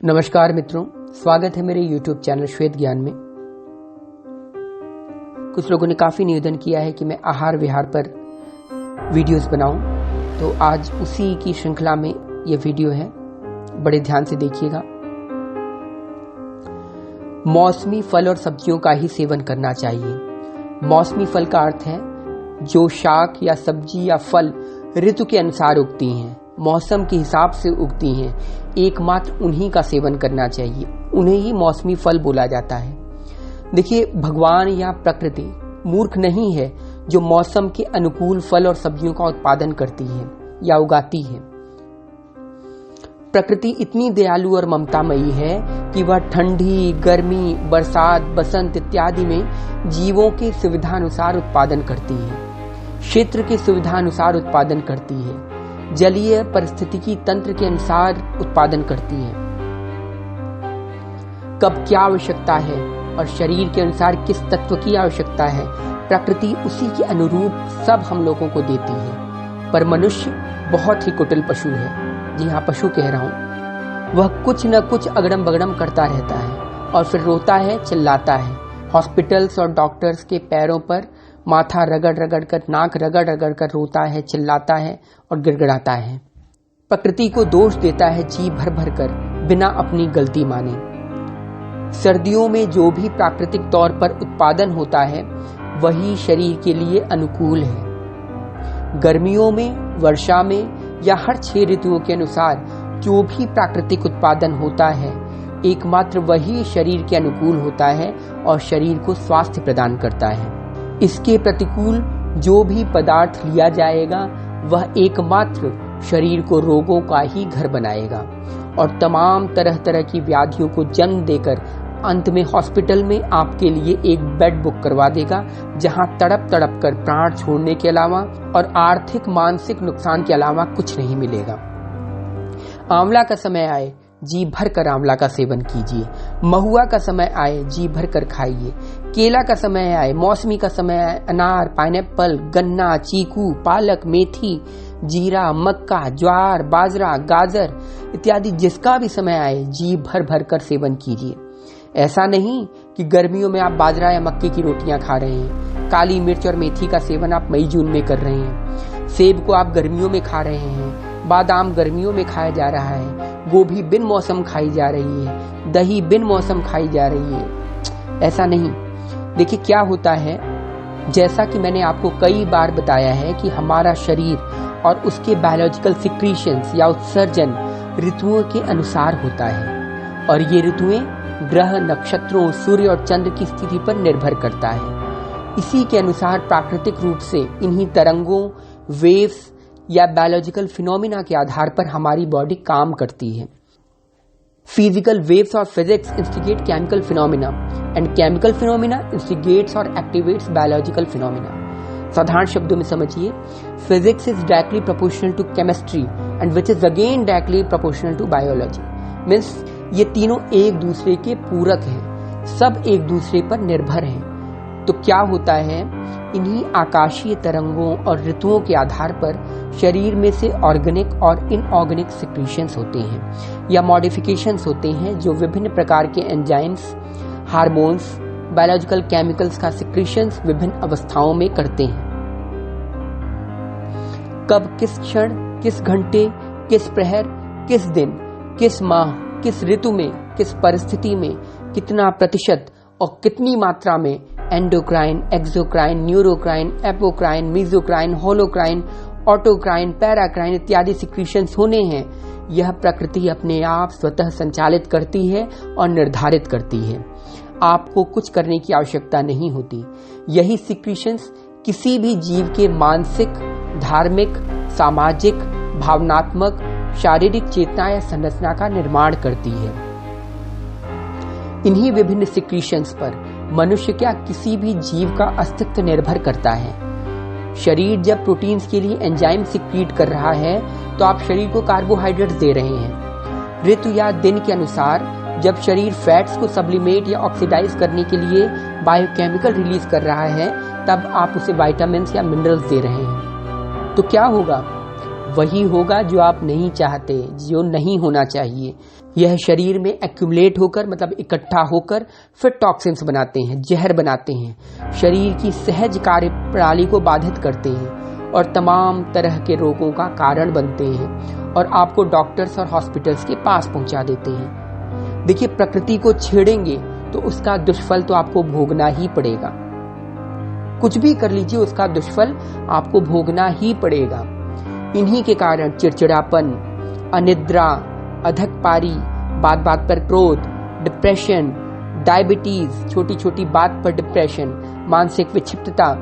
नमस्कार मित्रों, स्वागत है मेरे YouTube चैनल श्वेत ज्ञान में। कुछ लोगों ने काफ़ी निवेदन किया है कि मैं आहार विहार पर वीडियोस बनाऊं, तो आज उसी की श्रृंखला में ये वीडियो है। बड़े ध्यान से देखिएगा। मौसमी फल और सब्जियों का ही सेवन करना चाहिए। मौसमी फल का अर्थ है जो शाक या सब्जी या फल ऋतु के अनुसार उगती हैं, मौसम के हिसाब से उगती हैं, एकमात्र उन्हीं का सेवन करना चाहिए। उन्हें ही मौसमी फल बोला जाता है। देखिए, भगवान या प्रकृति मूर्ख नहीं है जो मौसम के अनुकूल फल और सब्जियों का उत्पादन करती है या उगाती है। प्रकृति इतनी दयालु और ममतामयी है कि वह ठंडी, गर्मी, बरसात, बसंत इत्यादि में जीवों के सुविधानुसार उत्पादन करती है, क्षेत्र के सुविधानुसार उत्पादन करती है, जलीय परिस्थितिकी तंत्र के अनुसार उत्पादन करती है। कब क्या आवश्यकता है और शरीर के अनुसार किस तत्व की आवश्यकता है, प्रकृति उसी के अनुरूप सब हम लोगों को देती है। पर मनुष्य बहुत ही कुटिल पशु है। जी हाँ, पशु कह रहा हूं। वह कुछ न कुछ अगड़म बगड़म करता रहता है और फिर रोता है, चिल्लाता है। हॉस्पिटल्स और डॉक्टर्स के पैरों पर माथा रगड़ रगड़ कर, नाक रगड़ रगड़ कर रोता है, चिल्लाता है और गिड़गिड़ाता है। प्रकृति को दोष देता है जी भर भर कर, बिना अपनी गलती माने। सर्दियों में जो भी प्राकृतिक तौर पर उत्पादन होता है वही शरीर के लिए अनुकूल है। गर्मियों में, वर्षा में या हर 6 ऋतुओं के अनुसार जो भी प्राकृतिक उत्पादन होता है, एकमात्र वही शरीर के अनुकूल होता है और शरीर को स्वास्थ्य प्रदान करता है। इसके प्रतिकूल जो भी पदार्थ लिया जाएगा वह एकमात्र शरीर को रोगों का ही घर बनाएगा और तमाम तरह तरह की व्याधियों को जन्म देकर अंत में हॉस्पिटल में आपके लिए एक बेड बुक करवा देगा, जहां तड़प तड़प कर प्राण छोड़ने के अलावा और आर्थिक मानसिक नुकसान के अलावा कुछ नहीं मिलेगा। आंवला का समय आए, जी भर कर आंवला का सेवन कीजिए। महुआ का समय आए, जी भर कर खाइए। केला का समय आए, मौसमी का समय आए, अनार, पाइनएप्पल, गन्ना, चीकू, पालक, मेथी, जीरा, मक्का, ज्वार, बाजरा, गाजर इत्यादि जिसका भी समय आए, जी भर भर कर सेवन कीजिए। ऐसा नहीं कि गर्मियों में आप बाजरा या मक्के की रोटियां खा रहे हैं। काली मिर्च और मेथी का सेवन आप मई जून में कर रहे हैं। सेब को आप गर्मियों में खा रहे हैं। बादाम गर्मियों में खाया जा रहा है। गोभी बिन मौसम खाई जा रही है। दही बिन मौसम खाई जा रही है। ऐसा नहीं। देखिए क्या होता है, जैसा कि मैंने आपको कई बार बताया है कि हमारा शरीर और उसके बायोलॉजिकल सिक्रीशंस या उत्सर्जन ऋतुओं के अनुसार होता है और ये ऋतुएं ग्रह, नक्षत्रों, सूर्य और चंद्र की स्थिति पर निर्भर करता है। इसी के अनुसार प्राकृतिक रूप से इन्हीं तरंगों, वेव्स या बायोलॉजिकल फिनोमिना के आधार पर हमारी बॉडी काम करती है। फिजिकल वेव्स और physics instigate chemical phenomena and chemical phenomena instigates और एक्टिवेट्स बायोलॉजिकल फिनोमिना। साधारण शब्दों में समझिए, physics is directly proportional to chemistry and which is again directly proportional to biology. Means ये तीनों एक दूसरे के पूरक हैं, सब एक दूसरे पर निर्भर हैं। तो क्या होता है, इन्हीं आकाशीय तरंगों और ऋतुओं के आधार पर शरीर में से ऑर्गेनिक और इनऑर्गेनिक सिक्रीशंस होते हैं या मॉडिफिकेशंस होते हैं जो विभिन्न प्रकार के एंजाइम्स, हार्मोन्स, बायोलॉजिकल केमिकल्स का सिक्रीशंस विभिन्न अवस्थाओं में करते हैं। कब, किस क्षण, किस घंटे, किस प्रहर, किस दिन, किस माह, किस ऋतु में, किस परिस्थिति में कितना प्रतिशत और कितनी मात्रा में endocrine, exocrine, neurocrine, apocrine, mesocrine, holocrine, autocrine, paracrine इत्यादि सिक्रीशंस होने हैं, यह प्रकृति अपने आप स्वतः संचालित करती है और निर्धारित करती है। आपको कुछ करने की आवश्यकता नहीं होती। यही सिक्रीशंस किसी भी जीव के मानसिक, धार्मिक, सामाजिक, भावनात्मक, शारीरिक चेतना या संरचना का निर्माण करती है। इन्हीं विभिन्न सिक्रीशंस पर मनुष्य क्या, किसी भी जीव का अस्तित्व निर्भर करता है। शरीर जब प्रोटीन्स के लिए एंजाइम सिक्रीट कर रहा है तो आप शरीर को कार्बोहाइड्रेट्स दे रहे हैं। ऋतु या दिन के अनुसार जब शरीर फैट्स को सब्लिमेट या ऑक्सीडाइज करने के लिए बायोकेमिकल रिलीज कर रहा है, तब आप उसे विटामिन्स या मिनरल्स दे रहे हैं। तो क्या होगा, वही होगा जो आप नहीं चाहते, जो नहीं होना चाहिए। यह शरीर में एक्यूमुलेट होकर मतलब इकट्ठा होकर फिर टॉक्सिन्स बनाते हैं, जहर बनाते हैं, शरीर की सहज कार्य प्रणाली को बाधित करते हैं और तमाम तरह के रोगों का कारण बनते हैं और आपको डॉक्टर्स और हॉस्पिटल्स के पास पहुंचा देते हैं। देखिए, प्रकृति को छेड़ेंगे तो उसका दुष्फल तो आपको भोगना ही पड़ेगा। कुछ भी कर लीजिए, उसका दुष्फल आपको भोगना ही पड़ेगा। इन्हीं के कारण चिड़चिड़ापन, अनिद्रा, अधक पारी, बात बात पर क्रोध, डिप्रेशन, डायबिटीज, छोटी छोटी बात पर डिप्रेशन, मानसिक विक्षिप्तता,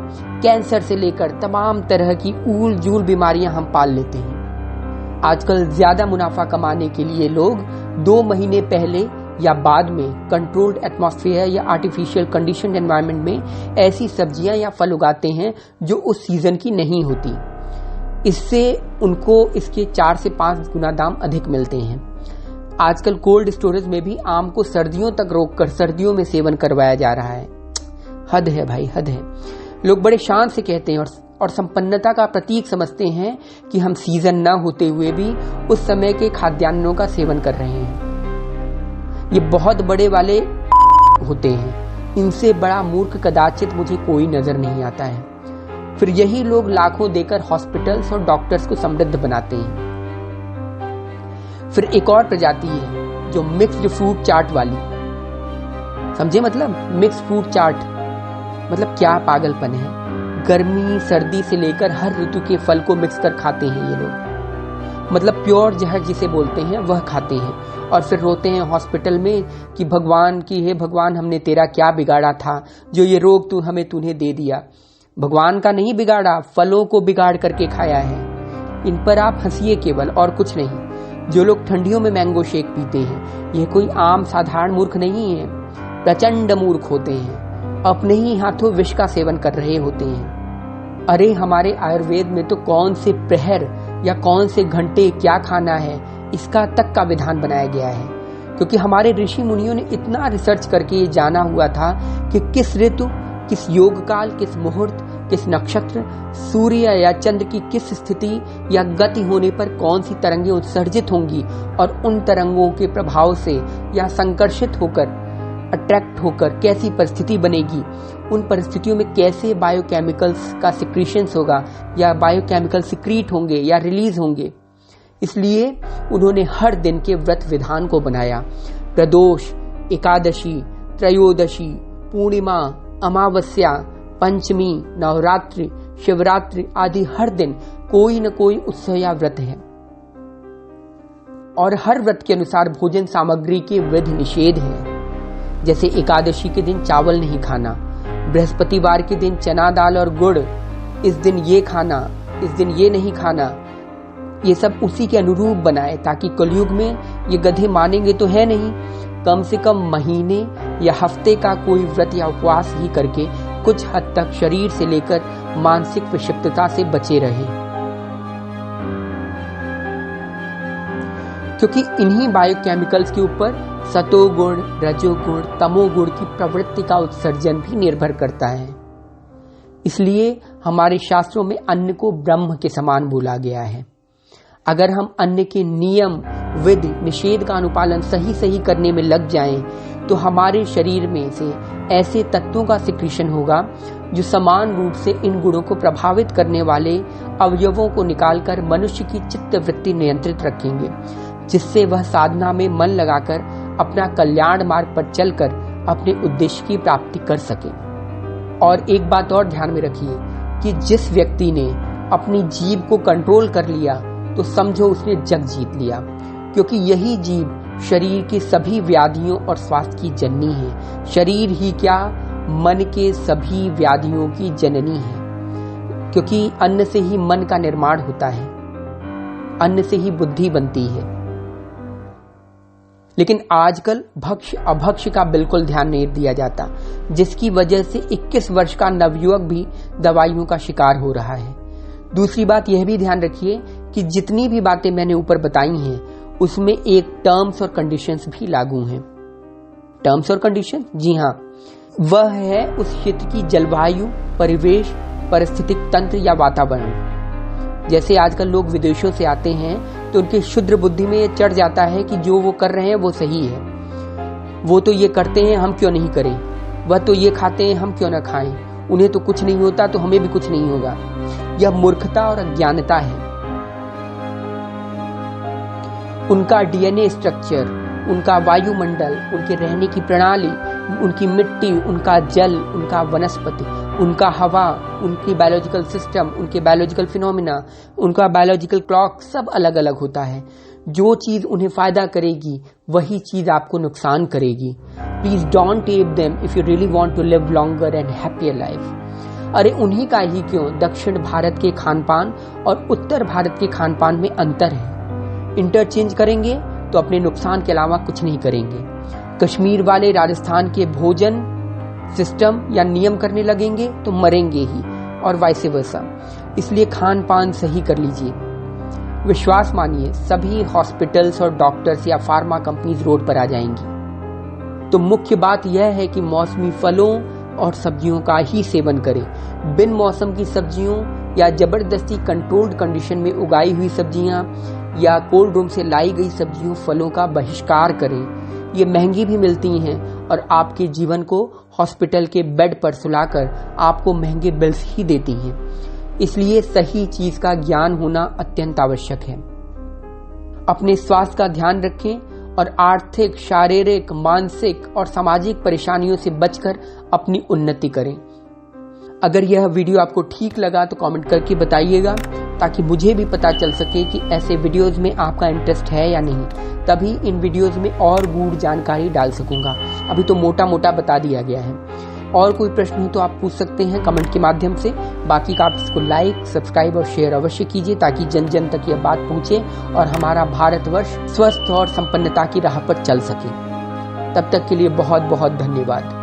कैंसर से लेकर तमाम तरह की ऊल जूल बीमारियां हम पाल लेते हैं। आजकल ज्यादा मुनाफा कमाने के लिए लोग 2 महीने पहले या बाद में कंट्रोल्ड एटमॉस्फेयर या आर्टिफिशियल कंडीशन एनवायरनमेंट में ऐसी सब्जियां या फल उगाते हैं जो उस सीजन की नहीं होती। इससे उनको इसके 4 से 5 गुना दाम अधिक मिलते हैं। आजकल कोल्ड स्टोरेज में भी आम को सर्दियों तक रोककर सर्दियों में सेवन करवाया जा रहा है। हद है भाई, हद है। लोग बड़े शान से कहते हैं और संपन्नता का प्रतीक समझते हैं कि हम सीजन न होते हुए भी उस समय के खाद्यान्नों का सेवन कर रहे हैं। ये बहुत बड़े वाले होते हैं। इनसे बड़ा मूर्ख कदाचित मुझे कोई नजर नहीं आता है। फिर यही लोग लाखों देकर हॉस्पिटल्स और डॉक्टर्स को समृद्ध बनाते हैं। फिर एक और प्रजाति है जो मिक्स्ड फ्रूट चाट वाली, समझे? मतलब मिक्स्ड फ्रूट चाट मतलब क्या पागलपन है। गर्मी सर्दी से लेकर हर ऋतु के फल को मिक्स कर खाते हैं ये लोग। मतलब प्योर जहर जिसे बोलते हैं वह खाते हैं और फिर रोते हैं हॉस्पिटल में कि भगवान की, हे भगवान, हमने तेरा क्या बिगाड़ा था जो ये रोग तूने दे दिया। भगवान का नहीं बिगाड़ा, फलों को बिगाड़ करके खाया है। इन पर आप हंसिए केवल, और कुछ नहीं। जो लोग ठंडियों में मैंगो शेक पीते हैं, यह कोई आम साधारण मूर्ख नहीं है, प्रचंड मूर्ख होते हैं। अपने ही हाथों विष का सेवन कर रहे होते हैं। अरे हमारे आयुर्वेद में तो कौन से प्रहर या कौन से घंटे क्या खाना है इसका तक का विधान बनाया गया है, क्योंकि हमारे ऋषि मुनियों ने इतना रिसर्च करके ये जाना हुआ था कि किस ऋतु, किस योग काल, किस मुहूर्त, किस नक्षत्र, सूर्य या चंद्र की किस स्थिति या गति होने पर कौन सी तरंगें उत्सर्जित होंगी और उन तरंगों के प्रभाव से या संकर्षित होकर, अट्रैक्ट होकर कैसी परिस्थिति बनेगी, उन परिस्थितियों में कैसे बायोकेमिकल्स का सिक्रीशंस होगा या बायोकेमिकल सिक्रीट होंगे या रिलीज होंगे। इसलिए उन्होंने हर दिन के व्रत विधान को बनाया। प्रदोष, एकादशी, त्रयोदशी, पूर्णिमा, अमावस्या, पंचमी, नवरात्रि, शिवरात्रि आदि हर दिन कोई न कोई उत्सव या व्रत है और हर व्रत के अनुसार भोजन सामग्री के विधि निषेध है। जैसे एकादशी के दिन चावल नहीं खाना, बृहस्पतिवार के दिन चना दाल और गुड़, इस दिन ये खाना, इस दिन ये नहीं खाना। ये सब उसी के अनुरूप बनाए ताकि कलयुग में ये गधे मानेंगे तो है नहीं, कम से कम महीने या हफ्ते का कोई व्रत या उपवास ही करके कुछ हद तक शरीर से लेकर मानसिक विक्षिप्तता से बचे रहे। क्योंकि इन्हीं बायोकेमिकल्स के ऊपर सतोगुण, रजोगुण, तमोगुण की प्रवृत्ति का उत्सर्जन भी निर्भर करता है। इसलिए हमारे शास्त्रों में अन्न को ब्रह्म के समान बोला गया है। अगर हम अन्न के नियम, विधि, निषेध का अनुपालन सही सही करने में लग जाएं, तो हमारे शरीर में से ऐसे तत्वों का सिक्रीशन होगा जो समान रूप से इन गुणों को प्रभावित करने वाले अवयवों को निकालकर मनुष्य की चित्त वृत्ति नियंत्रित रखेंगे, जिससे वह साधना में मन लगाकर अपना कल्याण मार्ग पर चलकर अपने उद्देश्य की प्राप्ति कर सके। और एक बात और ध्यान में रखिए कि जिस व्यक्ति ने अपनी जीभ को कंट्रोल कर लिया तो समझो उसने जग जीत लिया, क्योंकि यही जीभ शरीर की सभी व्याधियों और स्वास्थ्य की जननी है। शरीर ही क्या, मन के सभी व्याधियों की जननी है, क्योंकि अन्न से ही मन का निर्माण होता है, अन्न से ही बुद्धि बनती है। लेकिन आजकल भक्ष्य अभक्ष्य का बिल्कुल ध्यान नहीं दिया जाता, जिसकी वजह से 21 वर्ष का नवयुवक भी दवाइयों का शिकार हो रहा है। दूसरी बात यह भी ध्यान रखिए कि जितनी भी बातें मैंने ऊपर बताई हैं उसमें एक टर्म्स और कंडीशंस भी लागू हैं। टर्म्स और कंडीशन, जी हाँ, वह है उस क्षेत्र की जलवायु, परिवेश, परिस्थितिक तंत्र या वातावरण। जैसे आजकल लोग विदेशों से आते हैं तो उनकी क्षुद्र बुद्धि में ये चढ़ जाता है कि जो वो कर रहे हैं वो सही है। वो तो ये करते हैं, हम क्यों नहीं करें? वह तो ये खाते हैं, हम क्यों ना खाएं? उन्हें तो कुछ नहीं होता तो हमें भी कुछ नहीं होगा। यह मूर्खता और अज्ञानता है। उनका डीएनए स्ट्रक्चर, उनका वायुमंडल, उनके रहने की प्रणाली, उनकी मिट्टी, उनका जल, उनका वनस्पति, उनका हवा, उनकी बायोलॉजिकल सिस्टम, उनके बायोलॉजिकल फिनोमिना, उनका बायोलॉजिकल क्लॉक सब अलग अलग होता है। जो चीज उन्हें फायदा करेगी वही चीज आपको नुकसान करेगी। Please don't tape them if you really want to live longer and happier life. अरे उन्हीं का ही क्यों दक्षिण भारत के खान पान और उत्तर भारत के खान पान में अंतर है। इंटरचेंज करेंगे तो अपने नुकसान के अलावा कुछ नहीं करेंगे। कश्मीर वाले राजस्थान के भोजन सिस्टम या नियम करने लगेंगे तो मरेंगे ही, और वाइस वर्सा। इसलिए खान पान सही कर लीजिए। विश्वास मानिए, सभी हॉस्पिटल्स और डॉक्टर्स या फार्मा कंपनीज रोड पर आ जाएंगी। तो मुख्य बात यह है कि मौसमी फलों और सब्जियों का ही सेवन करें। बिन मौसम की सब्जियों या जबरदस्ती कंट्रोल्ड कंडीशन में उगाई हुई सब्जियां या कोल्ड रूम से लाई गई सब्जियों फलों का बहिष्कार करें। ये महंगी भी मिलती हैं और आपके जीवन को हॉस्पिटल के बेड पर सुलाकर आपको महंगे बिल्स ही देती हैं। इसलिए सही चीज का ज्ञान होना अत्यंत आवश्यक है। अपने स्वास्थ्य का ध्यान रखें और आर्थिक, शारीरिक, मानसिक और सामाजिक परेशानियों से बचकर अपनी उन्नति करें। अगर यह वीडियो आपको ठीक लगा तो कमेंट करके बताइएगा, ताकि मुझे भी पता चल सके कि ऐसे वीडियोस में आपका इंटरेस्ट है या नहीं। तभी इन वीडियोस में और गूढ़ जानकारी डाल सकूंगा। अभी तो मोटा मोटा बता दिया गया है। और कोई प्रश्न हो तो आप पूछ सकते हैं कमेंट के माध्यम से। बाकी का आप इसको लाइक, सब्सक्राइब और शेयर अवश्य कीजिए, ताकि जन जन तक यह बात पहुंचे और हमारा भारतवर्ष स्वस्थ और संपन्नता की राह पर चल सके। तब तक के लिए बहुत बहुत धन्यवाद।